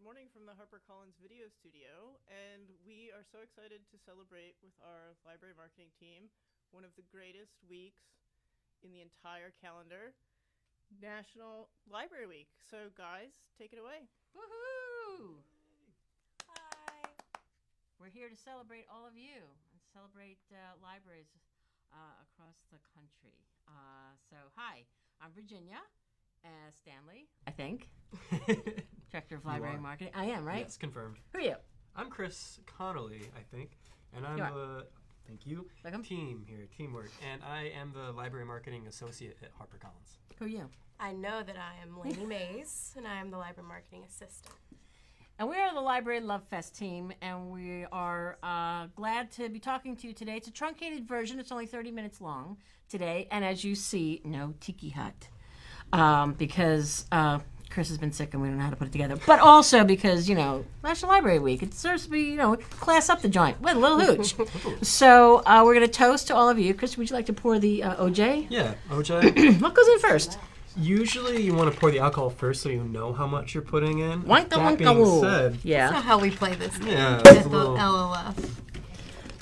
morning from the HarperCollins video studio, and we are so excited to celebrate with our library marketing team one of the greatest weeks in the entire calendar, National Library Week. So guys, take it away. Woohoo! Hi. We're here to celebrate all of you and celebrate libraries across the country. Hi, I'm Virginia Stanley, I think. Director of Library Marketing. I am, right? Yes, confirmed. Who are you? I'm Chris Connolly, I think, and I'm thank you, Welcome. Team here, teamwork, and I am the Library Marketing Associate at HarperCollins. Who are you? I know that I am Lainey Mays, and I am the Library Marketing Assistant. And we are the Library Love Fest team, and we are glad to be talking to you today. It's a truncated version. It's only 30 minutes long today, and as you see, no tiki hut, because Chris has been sick and we don't know how to put it together. But also because, National Library Week. It deserves to be, class up the joint with a little hooch. So we're going to toast to all of you. Chris, would you like to pour the OJ? Yeah, OJ. What goes in first? Usually you want to pour the alcohol first so you know how much you're putting in. Wanka, that wanka, being woo. said, Yeah. That's not how we play this game. Yeah, With it's the a little... LLF.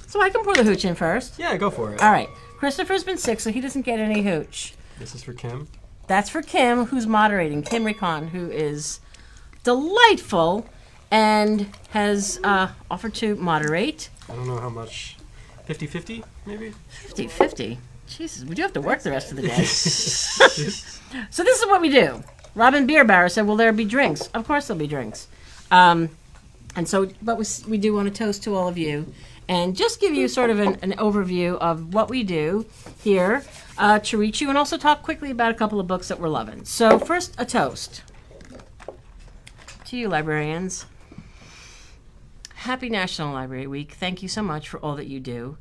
So I can pour the hooch in first. Yeah, go for it. All right. Christopher's been sick, so he doesn't get any hooch. This is for Kim. That's for Kim, who's moderating. Kim Recon, who is delightful and has offered to moderate. I don't know how much. 50-50, maybe? 50-50. Jesus, we do have to work the rest of the day. So this is what we do. Robin Bierbauer said, will there be drinks? Of course there'll be drinks. But we do want to toast to all of you and just give you sort of an overview of what we do here to reach you and also talk quickly about a couple of books that we're loving. So first, a toast to you, librarians. Happy National Library Week. Thank you so much for all that you do.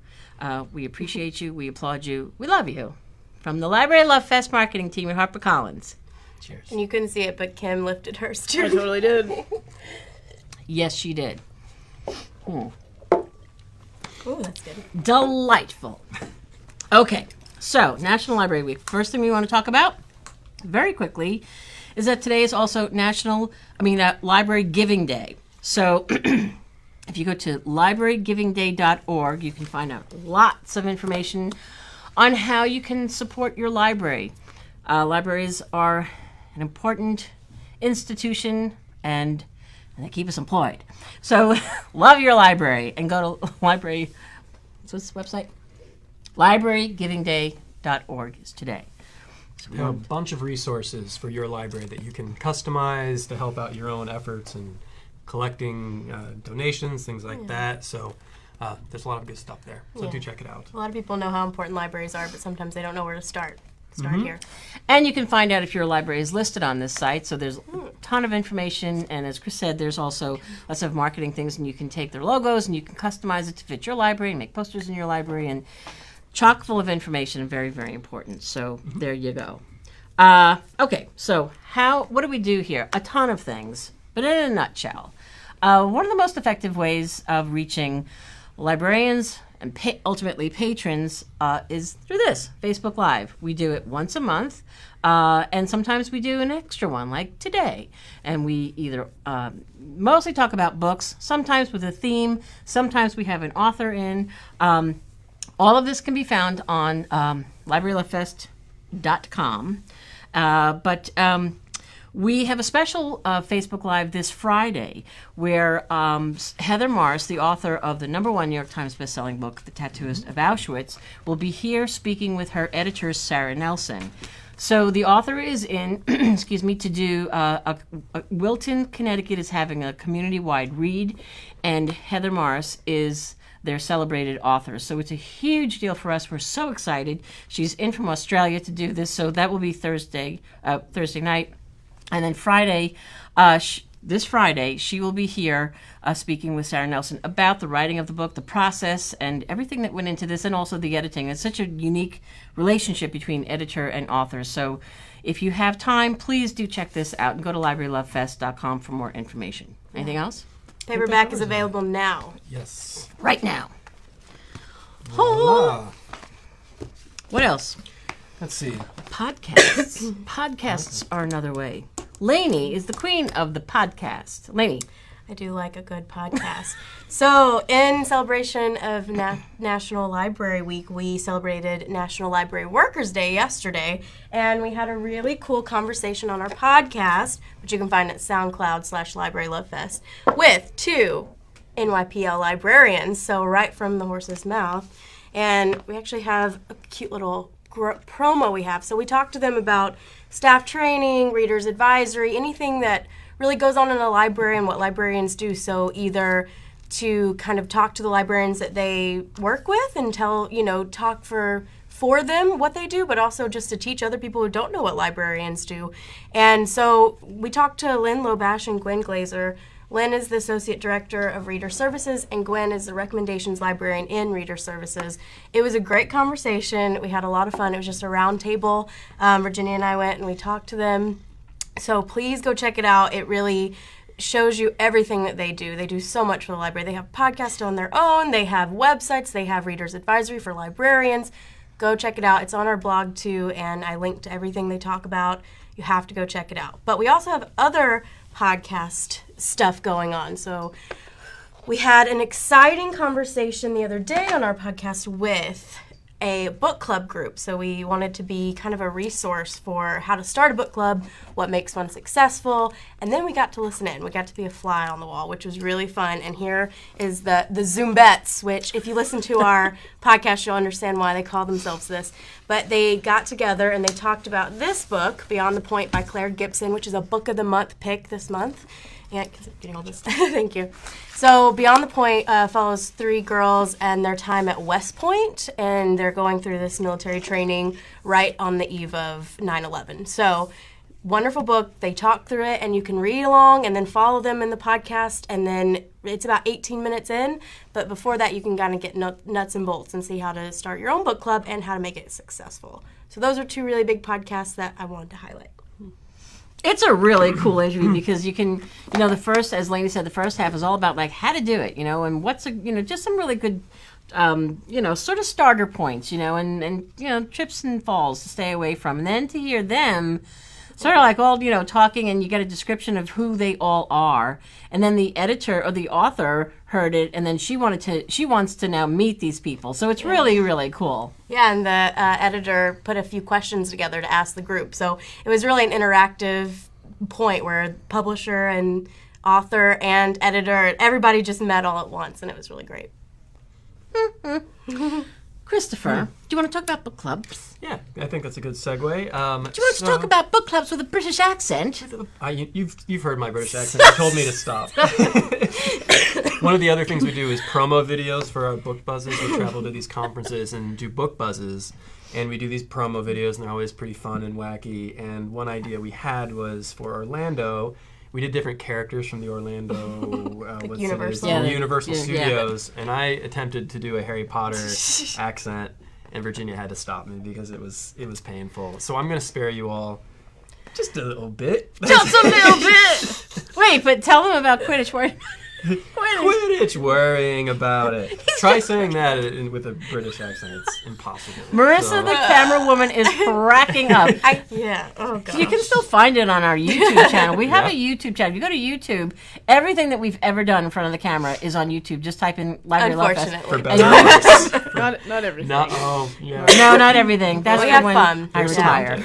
We appreciate you. We applaud you. We love you. From the Library Love Fest marketing team at HarperCollins. Cheers. And you couldn't see it, but Kim lifted hers too. I totally did. Yes, she did. Ooh, that's good. Delightful. Okay, so National Library Week. First thing we want to talk about, very quickly, is that today is also Library Giving Day. So if you go to librarygivingday.org, you can find out lots of information on how you can support your library. Libraries are an important institution and they keep us employed. So love your library and go to library, what's the website? librarygivingday.org is today. So We have a bunch of resources for your library that you can customize to help out your own efforts and collecting donations, things like that. So there's a lot of good stuff there. So do check it out. A lot of people know how important libraries are, but sometimes they don't know where to start. Start here. And you can find out if your library is listed on this site. So there's a ton of information. And as Chris said, there's also lots of marketing things. And you can take their logos and you can customize it to fit your library and make posters in your library. And chock full of information and very, very important. So there you go. Okay, so what do we do here? A ton of things. But in a nutshell, one of the most effective ways of reaching librarians and ultimately patrons is through this, Facebook Live. We do it once a month, and sometimes we do an extra one, like today. And we either mostly talk about books, sometimes with a theme, sometimes we have an author in. All of this can be found on librarylovefest.com. We have a special Facebook Live this Friday where Heather Morris, the author of the #1 New York Times bestselling book, The Tattooist of Auschwitz, will be here speaking with her editor, Sarah Nelson. So the author is in, to do, Wilton, Connecticut is having a community-wide read, and Heather Morris is their celebrated author. So it's a huge deal for us. We're so excited. She's in from Australia to do this, so that will be Thursday night. And then Friday, this Friday, she will be here speaking with Sarah Nelson about the writing of the book, the process, and everything that went into this, and also the editing. It's such a unique relationship between editor and author. So if you have time, please do check this out and go to librarylovefest.com for more information. Anything else? Paperback is available now. Yes. Right now. Voila. What else? Let's see. Podcasts. Podcasts are another way. Lainey is the queen of the podcast. Lainey. I do like a good podcast. So, in celebration of National Library Week, we celebrated National Library Workers Day yesterday, and we had a really cool conversation on our podcast, which you can find at SoundCloud/Library Love Fest, with 2 NYPL librarians, so right from the horse's mouth. And we actually have a cute little promo we have. So we talked to them about staff training, reader's advisory, anything that really goes on in a library and what librarians do. So either to kind of talk to the librarians that they work with and talk for them what they do, but also just to teach other people who don't know what librarians do. And so we talked to Lynn Lobash and Gwen Glazer. Lynn is the Associate Director of Reader Services, and Gwen is the Recommendations Librarian in Reader Services. It was a great conversation. We had a lot of fun. It was just a round table. Virginia and I went and we talked to them. So please go check it out. It really shows you everything that they do. They do so much for the library. They have podcasts on their own. They have websites. They have Reader's Advisory for librarians. Go check it out. It's on our blog too, and I link to everything they talk about. You have to go check it out. But we also have other podcast stuff going on. So we had an exciting conversation the other day on our podcast with a book club group. So we wanted to be kind of a resource for how to start a book club, what makes one successful, and then we got to listen in. We got to be a fly on the wall, which was really fun. And here is the Zoombets, which if you listen to our podcast, you'll understand why they call themselves this. But they got together and they talked about this book, Beyond the Point by Claire Gibson, which is a Book of the Month pick this month. Yeah, because I'm getting all this. Thank you. So Beyond the Point follows 3 girls and their time at West Point, and they're going through this military training right on the eve of 9/11. So wonderful book. They talk through it, and you can read along and then follow them in the podcast, and then it's about 18 minutes in. But before that, you can kind of get nuts and bolts and see how to start your own book club and how to make it successful. So those are 2 really big podcasts that I wanted to highlight. It's a really cool interview because you can, the first, as Lainey said, the first half is all about like how to do it, and what's just some really good, sort of starter points, and trips and falls to stay away from. And then to hear them sort of like all, talking, and you get a description of who they all are. And then the editor or the author heard it, and then she wants to now meet these people. So it's really, really cool. Yeah, and the editor put a few questions together to ask the group. So it was really an interactive point where publisher and author and editor, everybody just met all at once, and it was really great. Christopher, do you want to talk about book clubs? Yeah, I think that's a good segue. Do you want to talk about book clubs with a British accent? You've heard my British accent. You told me to stop. One of the other things we do is promo videos for our book buzzes. We travel to these conferences and do book buzzes, and we do these promo videos, and they're always pretty fun and wacky. And one idea we had was for Orlando. We did different characters from the Orlando Universal Studios, and I attempted to do a Harry Potter accent, and Virginia had to stop me because it was painful. So I'm going to spare you all just a little bit. Just a little bit! Wait, but tell them about Quidditch. Quidditch, worrying about it. Try saying that with a British accent. It's impossible. Marissa, the camera woman, is cracking up. Oh god. You can still find it on our YouTube channel. We have a YouTube channel. If you go to YouTube, everything that we've ever done in front of the camera is on YouTube. Just type in Library Love Fest. Unfortunately. Not everything. No, not everything. That's we have when fun. I retire.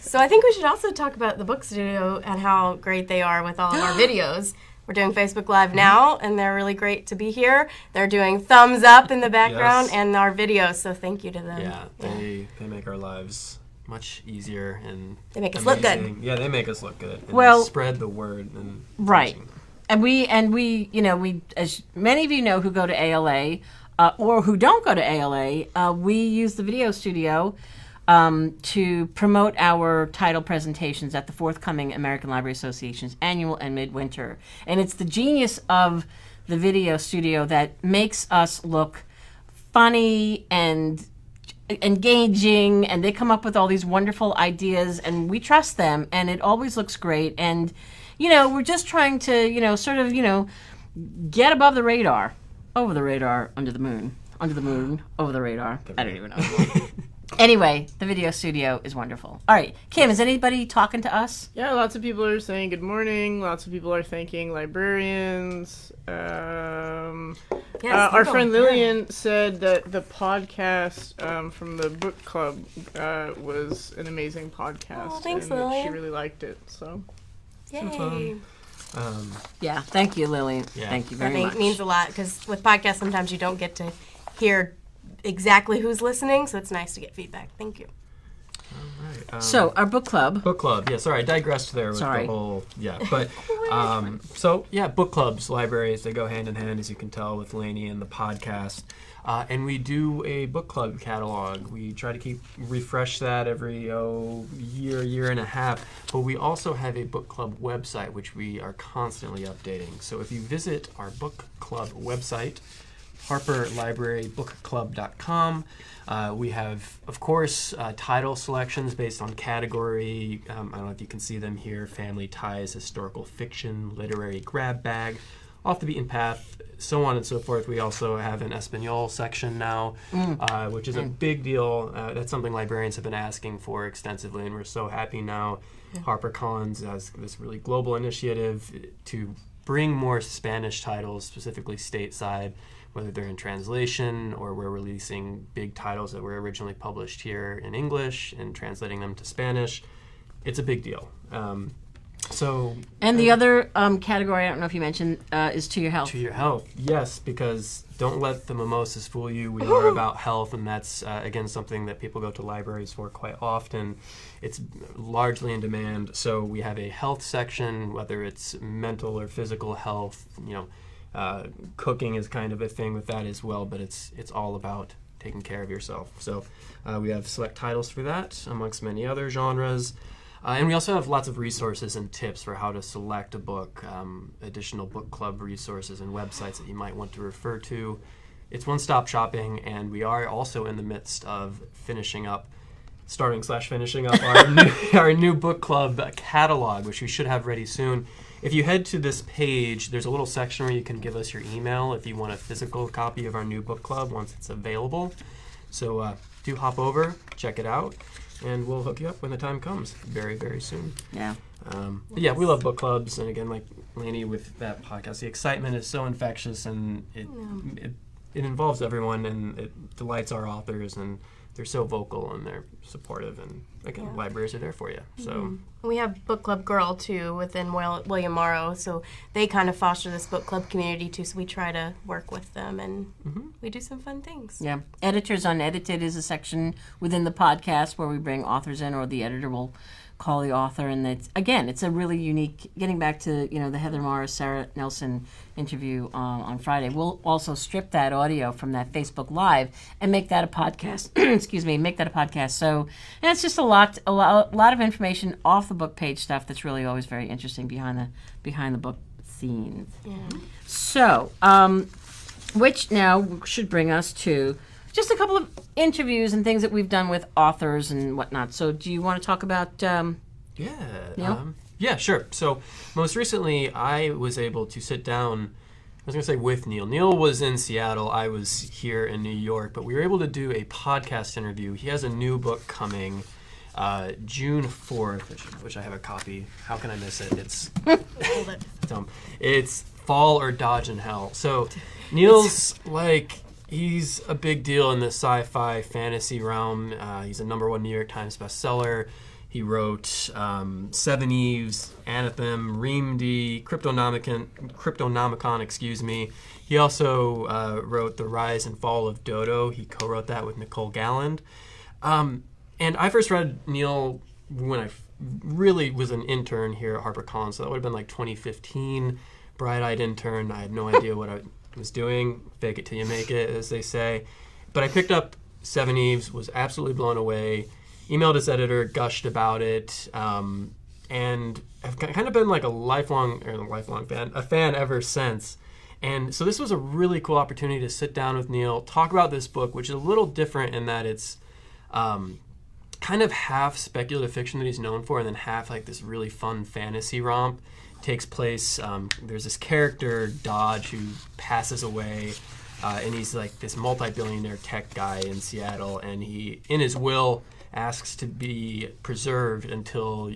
So I think we should also talk about the book studio and how great they are with all of our videos. We're doing Facebook Live now, and they're really great to be here. They're doing thumbs up in the background and our videos, so thank you to them. Yeah, they make our lives much easier and they make us look good. Yeah, they make us look good. And well, spread the word. And right. And we, as many of you know who go to ALA or who don't go to ALA, we use the video studio to promote our title presentations at the forthcoming American Library Association's annual and midwinter. And it's the genius of the video studio that makes us look funny and engaging, and they come up with all these wonderful ideas, and we trust them, and it always looks great. And, we're just trying to, sort of, get above the radar, over the radar, under the moon, over the radar. I don't even know. Anyway, the video studio is wonderful. All right, Kim, is anybody talking to us? Yeah, lots of people are saying good morning. Lots of people are thanking librarians. Our friend Lillian said that the podcast from the book club was an amazing podcast. Oh, thanks, and that Lillian. she really liked it. So, Yay. Yeah, thank you, Lillian. Yeah. Thank you That very much. means a lot because with podcasts, sometimes you don't get to hear exactly who's listening, so it's nice to get feedback. Thank you. Right, So, our book club. book club. Yeah, sorry, I digressed there with Sorry. the whole. Yeah, but so yeah, book clubs, libraries, they go hand in hand, as you can tell with Lainey and the podcast. And we do a book club catalog. We try to refresh that every year and a half. But we also have a book club website, which we are constantly updating. So if you visit our book club website, harperlibrarybookclub.com. We have, of course, title selections based on category. I don't know if you can see them here: family ties, historical fiction, literary grab bag, off the beaten path, so on and so forth. We also have an Espanol section now, which is a big deal. That's something librarians have been asking for extensively, and we're so happy now. HarperCollins has this really global initiative to bring more Spanish titles, specifically stateside, whether they're in translation or we're releasing big titles that were originally published here in English and translating them to Spanish. It's a big deal. And the other category, I don't know if you mentioned, is To Your Health. To Your Health, yes, because don't let the mimosas fool you. We are about health, and that's, again, something that people go to libraries for quite often. It's largely in demand, so we have a health section, whether it's mental or physical health. Cooking is kind of a thing with that as well, but it's all about taking care of yourself. So we have select titles for that, amongst many other genres. And we also have lots of resources and tips for how to select a book, additional book club resources and websites that you might want to refer to. It's one-stop shopping, and we are also in the midst of finishing up our new book club catalog, which we should have ready soon. If you head to this page, there's a little section where you can give us your email if you want a physical copy of our new book club once it's available. So do hop over, check it out, and we'll hook you up when the time comes very, very soon. Yeah. But yeah, we love book clubs, and again, like Lainey with that podcast, the excitement is so infectious, and it involves everyone, and it delights our authors, and they're so vocal and they're supportive, and again, libraries are there for you. So we have Book Club Girl too within William Morrow, so they kind of foster this book club community too. So we try to work with them, and we do some fun things. Yeah. Editors Unedited is a section within the podcast where we bring authors in, or the editor will call the author, and it's a really unique. Getting back to the Heather Morris, Sarah Nelson interview on Friday, we'll also strip that audio from that Facebook Live and make that a podcast. Make that a podcast. So, and it's just a lot of information off the book page stuff that's really always very interesting behind the book scenes. Yeah. So, which now should bring us to just a couple of interviews and things that we've done with authors and whatnot. So do you want to talk about Neil? Yeah, sure. So most recently, I was able to sit down, I was going to say with Neil. Neil was in Seattle. I was here in New York. But we were able to do a podcast interview. He has a new book coming June 4th, which I have a copy. How can I miss it? It's Hold it. dumb. It's Fall or Dodge in Hell. So Neil's he's a big deal in the sci-fi fantasy realm. He's a #1 New York Times bestseller. He wrote Seven Eves, Anathem, Reamd, Cryptonomicon, He also wrote The Rise and Fall of Dodo. He co-wrote that with Nicole Galland. And I first read Neil when I really was an intern here at HarperCollins, so that would have been like 2015. Bright-eyed intern. I had no idea what I was doing. Fake it till you make it, as they say. But I picked up Seven Eves, was absolutely blown away, emailed his editor, gushed about it, and I've kind of been like a fan ever since. And so this was a really cool opportunity to sit down with Neil, talk about this book, which is a little different in that it's kind of half speculative fiction that he's known for, and then half like this really fun fantasy romp. Takes place, there's this character, Dodge, who passes away and he's like this multi-billionaire tech guy in Seattle, and he, in his will, asks to be preserved until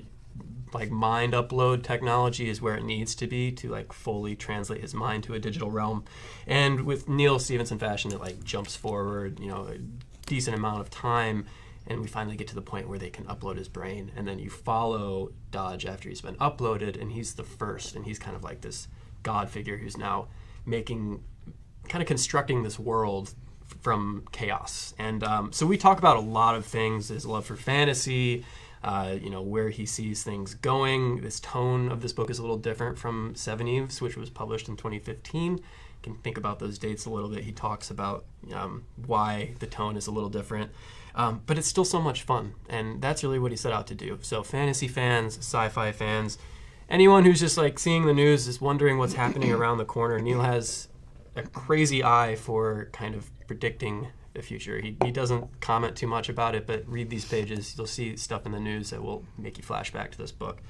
like mind upload technology is where it needs to be to like fully translate his mind to a digital realm. And with Neil Stephenson fashion, it like jumps forward, a decent amount of time, and we finally get to the point where they can upload his brain. And then you follow Dodge after he's been uploaded, and he's the first, and he's kind of like this god figure who's now constructing this world from chaos. And so we talk about a lot of things, his love for fantasy, where he sees things going. This tone of this book is a little different from Seven Eves, which was published in 2015. You can think about those dates a little bit. He talks about why the tone is a little different. But it's still so much fun, and that's really what he set out to do. So fantasy fans, sci-fi fans, anyone who's just like seeing the news is wondering what's happening around the corner. Neil has a crazy eye for kind of predicting the future. He doesn't comment too much about it, but read these pages. You'll see stuff in the news that will make you flash back to this book.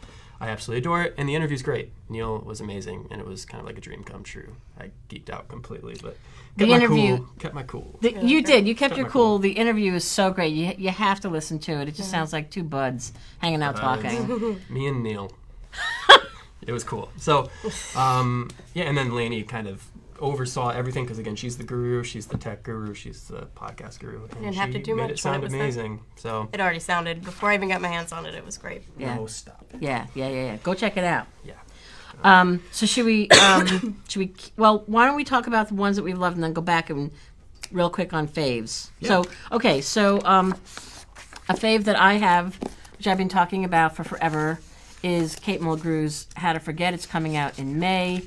I absolutely adore it, and the interview's great. Neil was amazing, and it was kind of like a dream come true. I geeked out completely, but kept my cool. You did. You kept your cool. The interview is so great. You have to listen to it. It just sounds like two buds hanging out talking. Me and Neil. It was cool. So, and then Lainey kind of oversaw everything because, again, she's the guru, she's the tech guru, she's the podcast guru. And didn't have to do much. It sound amazing. So it already sounded, before I even got my hands on it, it was great. Yeah. No, stop it. Yeah. Go check it out. Yeah. So should we, why don't we talk about the ones that we've loved and then go back and real quick on faves. Yeah. So a fave that I have, which I've been talking about for forever, is Kate Mulgrew's How to Forget. It's coming out in May.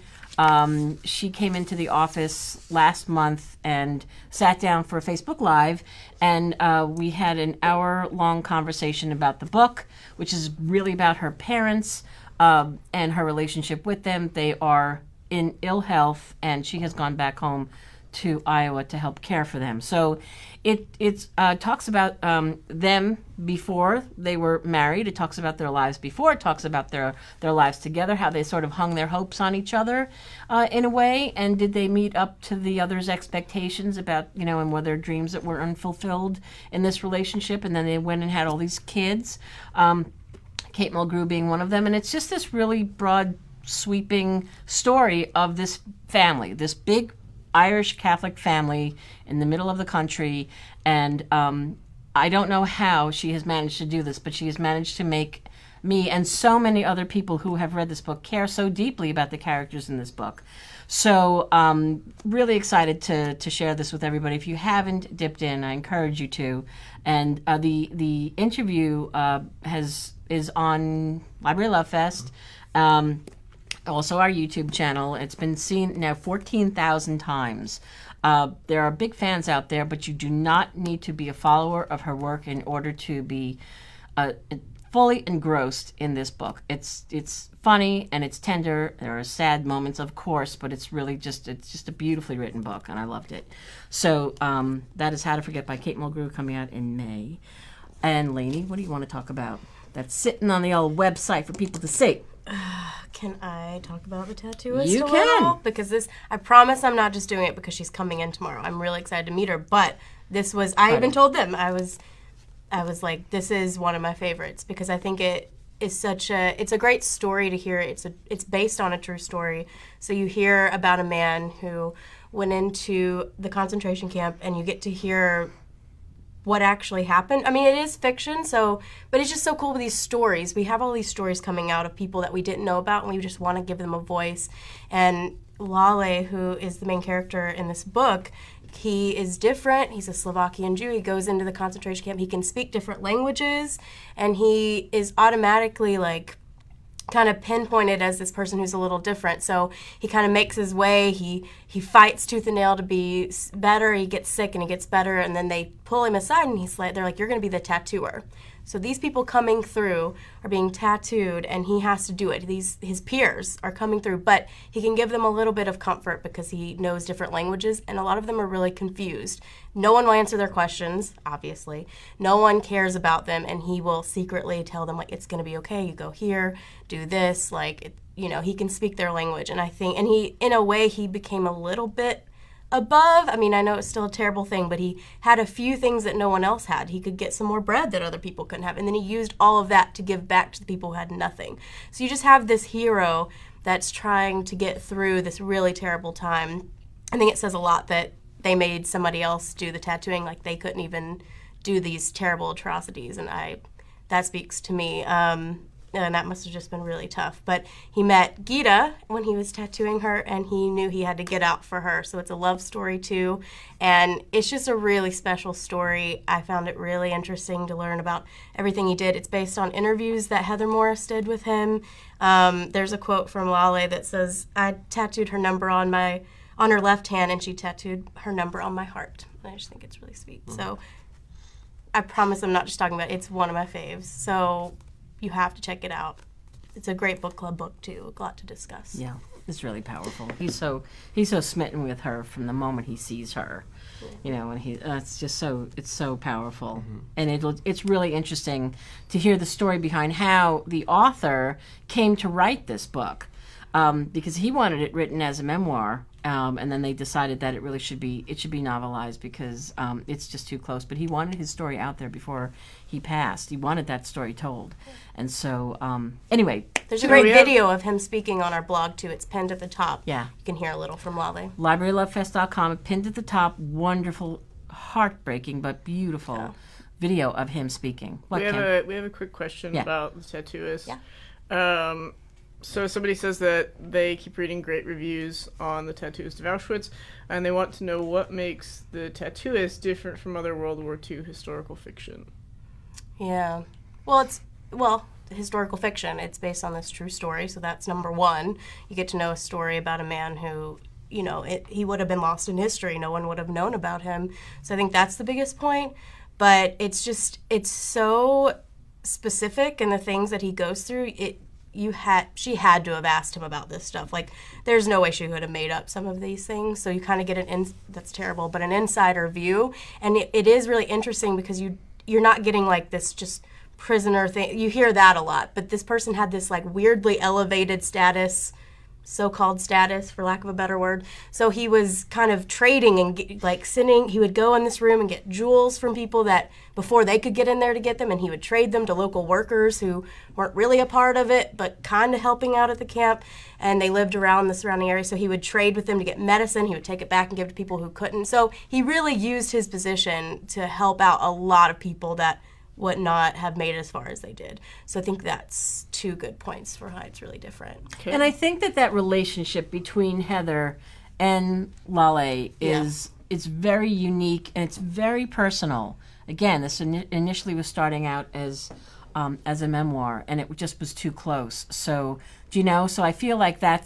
She came into the office last month and sat down for a Facebook Live, and we had an hour-long conversation about the book, which is really about her parents and her relationship with them. They are in ill health, and she has gone back home to Iowa to help care for them. So it talks about them before they were married. It talks about their lives before. It talks about their lives together, how they sort of hung their hopes on each other in a way. And did they meet up to the other's expectations about, and were there dreams that were unfulfilled in this relationship? And then they went and had all these kids, Kate Mulgrew being one of them. And it's just this really broad, sweeping story of this family, this big Irish Catholic family in the middle of the country, and I don't know how she has managed to do this, but she has managed to make me and so many other people who have read this book care so deeply about the characters in this book. So really excited to share this with everybody. If you haven't dipped in, I encourage you to. And the interview is on Library Love Fest. Also our YouTube channel. It's been seen now 14,000 times. There are big fans out there, but you do not need to be a follower of her work in order to be fully engrossed in this book. It's funny and it's tender. There are sad moments, of course, but it's just a beautifully written book, and I loved it. So that is How to Forget by Kate Mulgrew, coming out in May. And Lainey, what do you want to talk about? That's sitting on the old website for people to see. Can I talk about the tattooist You a little? can. Because I promise I'm not just doing it because she's coming in tomorrow. I'm really excited to meet her. But I even told them, I was like, this is one of my favorites because I think it is it's a great story to hear. It's based on a true story. So you hear about a man who went into the concentration camp, and you get to hear what actually happened. I mean, it is fiction, but it's just so cool with these stories. We have all these stories coming out of people that we didn't know about, and we just want to give them a voice. And Lale, who is the main character in this book, he is different. He's a Slovakian Jew. He goes into the concentration camp. He can speak different languages, and he is automatically kind of pinpointed as this person who's a little different. So he kind of makes his way. He fights tooth and nail to be better. He gets sick and he gets better, and then they pull him aside, and they're like, you're going to be the tattooer. So these people coming through are being tattooed, and he has to do it. His peers are coming through, but he can give them a little bit of comfort because he knows different languages, and a lot of them are really confused. No one will answer their questions, obviously. No one cares about them, and he will secretly tell them, it's going to be okay. You go here, do this. He can speak their language, and I think, in a way, he became a little bit above. I mean, I know it's still a terrible thing, but he had a few things that no one else had. He could get some more bread that other people couldn't have, and then he used all of that to give back to the people who had nothing. So you just have this hero that's trying to get through this really terrible time. I think it says a lot that they made somebody else do the tattooing, like they couldn't even do these terrible atrocities, and that speaks to me. And that must have just been really tough. But he met Gita when he was tattooing her, and he knew he had to get out for her. So it's a love story, too. And it's just a really special story. I found it really interesting to learn about everything he did. It's based on interviews that Heather Morris did with him. There's a quote from Lale that says, "I tattooed her number on her left hand, and she tattooed her number on my heart." And I just think it's really sweet. So I promise I'm not just talking about it. It's one of my faves. So you have to check it out. It's a great book club book, too. A lot to discuss. Yeah, it's really powerful. He's so smitten with her from the moment he sees her, you know, and it's just so powerful. And it's really interesting to hear the story behind how the author came to write this book, because he wanted it written as a memoir, and then they decided that it should be novelized because it's just too close. But he wanted his story out there before he passed. He wanted that story told. And so, anyway. There's a great video of him speaking on our blog, too. It's pinned at the top. Yeah. You can hear a little from Lale. LibraryLoveFest.com, pinned at the top, wonderful, heartbreaking, but beautiful video of him speaking. We have a quick question about the tattooist. Yeah. So somebody says that they keep reading great reviews on the Tattooist of Auschwitz, and they want to know what makes the tattooist different from other World War II historical fiction. Yeah. Well, it's historical fiction. It's based on this true story, so that's number one. You get to know a story about a man who, you know, he would have been lost in history. No one would have known about him. So I think that's the biggest point. But it's so specific in the things that he goes through. She had to have asked him about this stuff. Like, there's no way she could have made up some of these things. So you kind of get that's terrible, but an insider view. And it is really interesting because you're not getting like this just prisoner thing. You hear that a lot, but this person had this like weirdly elevated status, so-called status for lack of a better word. So he was kind of trading and he would go in this room and get jewels from people that before they could get in there to get them, and he would trade them to local workers who weren't really a part of it but kind of helping out at the camp, and they lived around the surrounding area. So he would trade with them to get medicine. He would take it back and give it to people who couldn't. So he really used his position to help out a lot of people that would not have made it as far as they did. So I think that's two good points for how it's really different. Okay. And I think that relationship between Heather and Lale is very unique, and it's very personal. Again, this initially was starting out as a memoir, and it just was too close. So, do you know? So I feel like I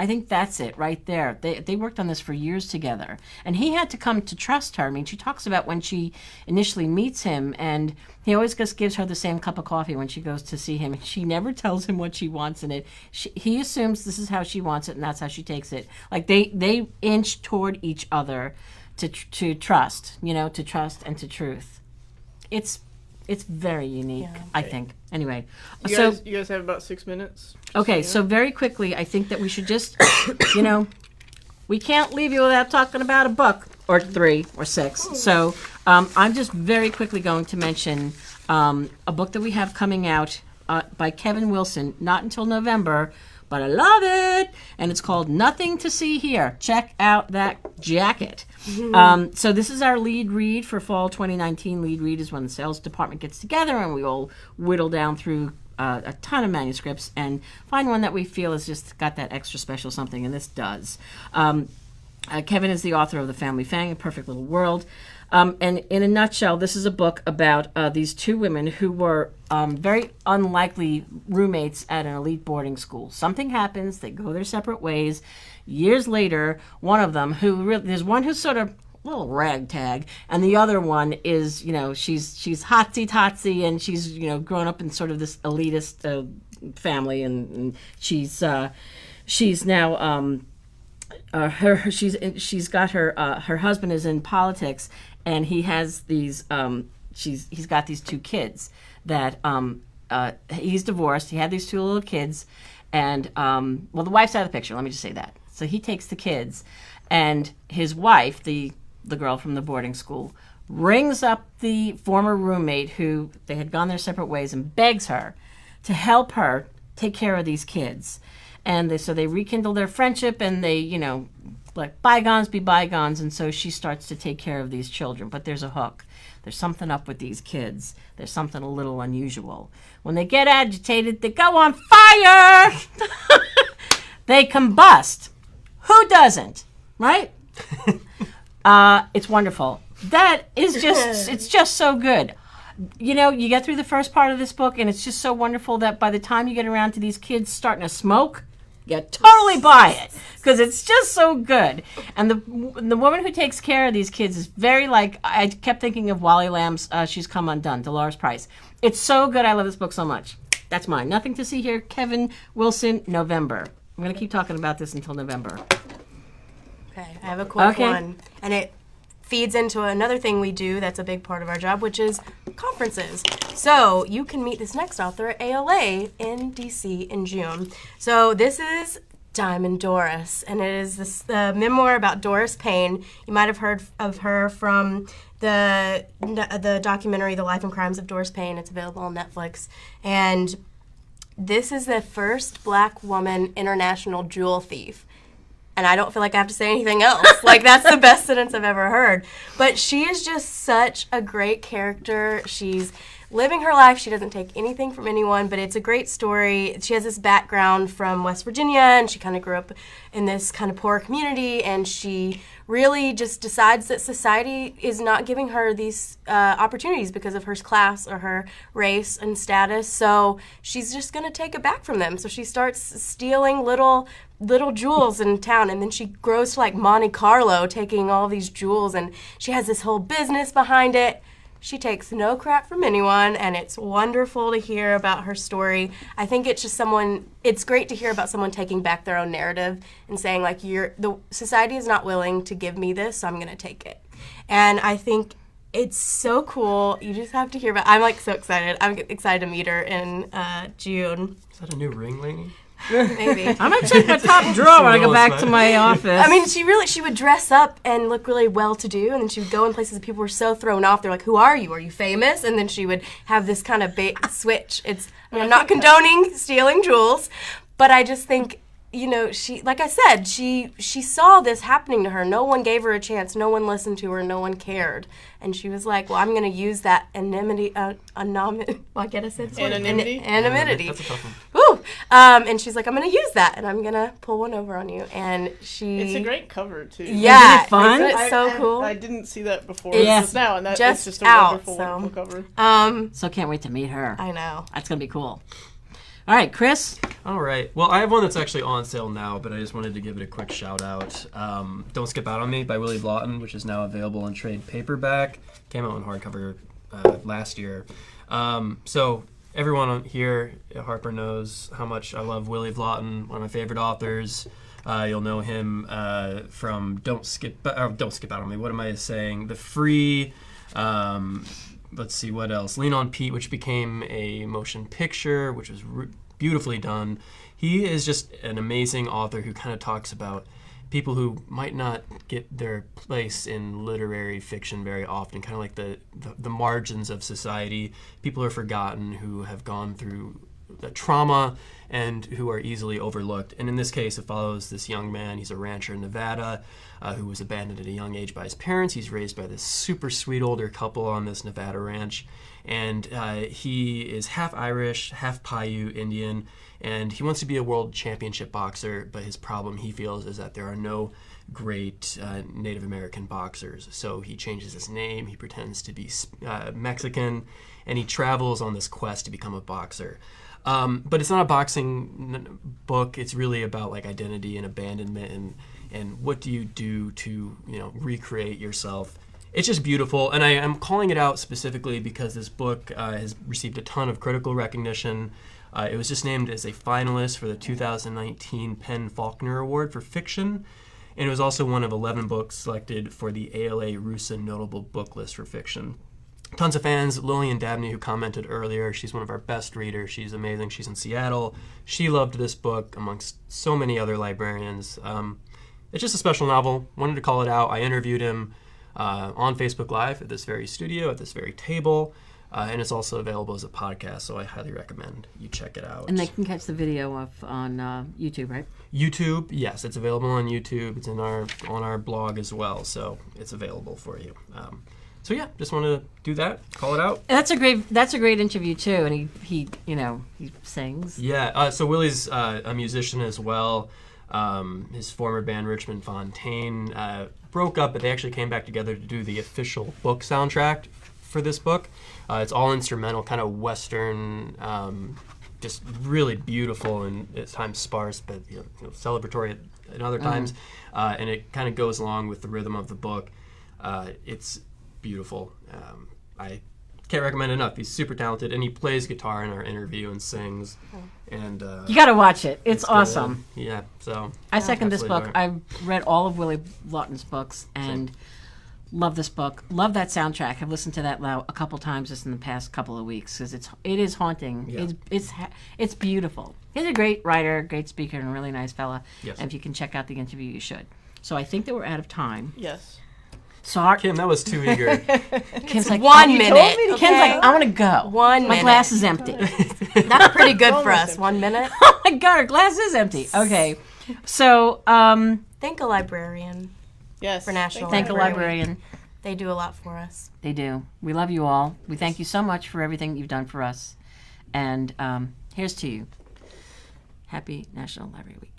think that's it right there. They worked on this for years together, and he had to come to trust her. I mean, she talks about when she initially meets him, and he always just gives her the same cup of coffee when she goes to see him. She never tells him what she wants in it. He assumes this is how she wants it, and that's how she takes it. Like they inch toward each other to trust, to trust and to truth. It's very unique, I think. Anyway, you guys have about 6 minutes. Okay, so very quickly, I think that we should just, we can't leave you without talking about a book, or 3 or 6. So I'm just very quickly going to mention a book that we have coming out by Kevin Wilson, not until November, but I love it, and it's called Nothing to See Here. Check out that jacket. So this is our lead read for fall 2019. Lead read is when the sales department gets together and we all whittle down through a ton of manuscripts and find one that we feel has just got that extra special something, and this does. Kevin is the author of The Family Fang, A Perfect Little World. And in a nutshell, this is a book about these two women who were very unlikely roommates at an elite boarding school. Something happens, they go their separate ways. Years later, one of them, there's one who's sort of a little ragtag, and the other one is, she's hotsy-totsy, and she's, grown up in sort of this elitist family, and she's now she's got her husband is in politics, and he has these he's got these 2 kids that he's divorced. He had these 2 little kids, And, well, the wife's out of the picture. Let me just say that. So he takes the kids, and his wife, the girl from the boarding school, rings up the former roommate who they had gone their separate ways and begs her to help her take care of these kids. And so they rekindle their friendship, and they, let bygones be bygones. And so she starts to take care of these children. But there's a hook. There's something up with these kids. There's something a little unusual. When they get agitated, they go on fire. They combust. Who doesn't? Right? It's wonderful. That is it's just so good. You get through the first part of this book, and it's just so wonderful that by the time you get around to these kids starting to smoke, you totally buy it because it's just so good. And the woman who takes care of these kids is very I kept thinking of Wally Lamb's She's Come Undone, Dolores Price. It's so good. I love this book so much. That's mine. Nothing to See Here. Kevin Wilson, November. I'm going to keep talking about this until November. Okay, I have a quick one. And it feeds into another thing we do that's a big part of our job, which is conferences. So you can meet this next author at ALA in DC in June. So this is Diamond Doris, and it is this memoir about Doris Payne. You might have heard of her from the documentary The Life and Crimes of Doris Payne. It's available on Netflix. And this is the first Black woman international jewel thief. And I don't feel like I have to say anything else. That's the best sentence I've ever heard. But she is just such a great character. She's living her life. She doesn't take anything from anyone, but it's a great story. She has this background from West Virginia, and she kind of grew up in this kind of poor community, and she really just decides that society is not giving her these opportunities because of her class or her race and status. So she's just going to take it back from them. So she starts stealing little jewels in town, and then she grows to Monte Carlo, taking all these jewels, and she has this whole business behind it. She takes no crap from anyone, and it's wonderful to hear about her story. I think it's just it's great to hear about someone taking back their own narrative and saying, the society is not willing to give me this, so I'm going to take it. And I think it's so cool. You just have to hear about it. I'm so excited. I'm excited to meet her in June. Is that a new ring lady? Maybe. I'm going to check my top drawer when I go back to my office. I mean, she would dress up and look really well-to-do, and then she would go in places that people were so thrown off. They're like, who are you? Are you famous? And then she would have this kind of switch. I'm not condoning stealing jewels, but I just think, she, like I said, she saw this happening to her. No one gave her a chance. No one listened to her. No one cared. And she was like, well, I'm going to use that anonymity. Anonymity? Anonymity. That's a tough one. Woo! And she's like, I'm going to use that, and I'm going to pull one over on you. And It's a great cover, too. Yeah. Isn't it fun? Isn't it so cool? I didn't see that before. It's now, and that just is just a out, wonderful cover. So can't wait to meet her. I know. That's going to be cool. All right, Chris. All right. Well, I have one that's actually on sale now, but I just wanted to give it a quick shout out. Don't Skip Out on Me by Willie Blotton, which is now available in trade paperback. Came out in hardcover last year. So everyone here at Harper knows how much I love Willie Blotton, one of my favorite authors. You'll know him from Don't Skip Out on Me. What am I saying? The Free. Let's see what else. Lean on Pete, which became a motion picture, which was beautifully done. He is just an amazing author who kind of talks about people who might not get their place in literary fiction very often, kind of like the margins of society, people who are forgotten, who have gone through the trauma and who are easily overlooked. And in this case, it follows this young man. He's a rancher in Nevada who was abandoned at a young age by his parents. He's raised by this super sweet older couple on this Nevada ranch. And he is half Irish, half Paiute Indian, and he wants to be a world championship boxer, but his problem, he feels, is that there are no great Native American boxers. So he changes his name, he pretends to be Mexican, and he travels on this quest to become a boxer. But it's not a boxing book. It's really about identity and abandonment and what do you do to recreate yourself. It's just beautiful, and I am calling it out specifically because this book has received a ton of critical recognition. It was just named as a finalist for the 2019 PEN/Faulkner Award for fiction, and it was also one of 11 books selected for the ALA Rusa Notable Book List for fiction. tons of fans. Lillian Dabney, who commented earlier, she's one of our best readers. She's amazing. She's in Seattle. She loved this book amongst so many other librarians. It's just a special novel. Wanted to call it out. I interviewed him on Facebook Live at this very studio, at this very table. And it's also available as a podcast, so I highly recommend you check it out. And they can catch the video on YouTube, right? YouTube, yes, it's available on YouTube. It's on our blog as well, so it's available for you. So yeah, just wanted to do that, call it out. And that's a great interview too. And he sings. Yeah. So Willie's a musician as well. His former band Richmond Fontaine broke up, but they actually came back together to do the official book soundtrack for this book. It's all instrumental, kind of Western, just really beautiful and at times sparse, but celebratory at other times. And it kind of goes along with the rhythm of the book. It's beautiful. I can't recommend it enough. He's super talented, and he plays guitar in our interview and sings. And you got to watch it. It's awesome. Yeah. So I second this book. adore it. I've read all of Willie Lawton's books and love this book. Love that soundtrack. I've listened to that a couple times just in the past couple of weeks because it is haunting. Yeah. It's beautiful. He's a great writer, great speaker, and a really nice fella. Yes. And if you can check out the interview, you should. So I think that we're out of time. Yes. Sorry. Kim, that was too eager. Kim's like, 1 minute. Kim's like, I want to go. 1 My minute. glass is empty. That's pretty good for us. 1 minute. Oh my God, her glass is empty. Okay. So, Thank a librarian Yes. for National thank a librarian. They do a lot for us. They do. We love you all. We thank you so much for everything you've done for us. And here's to you. Happy National Library Week.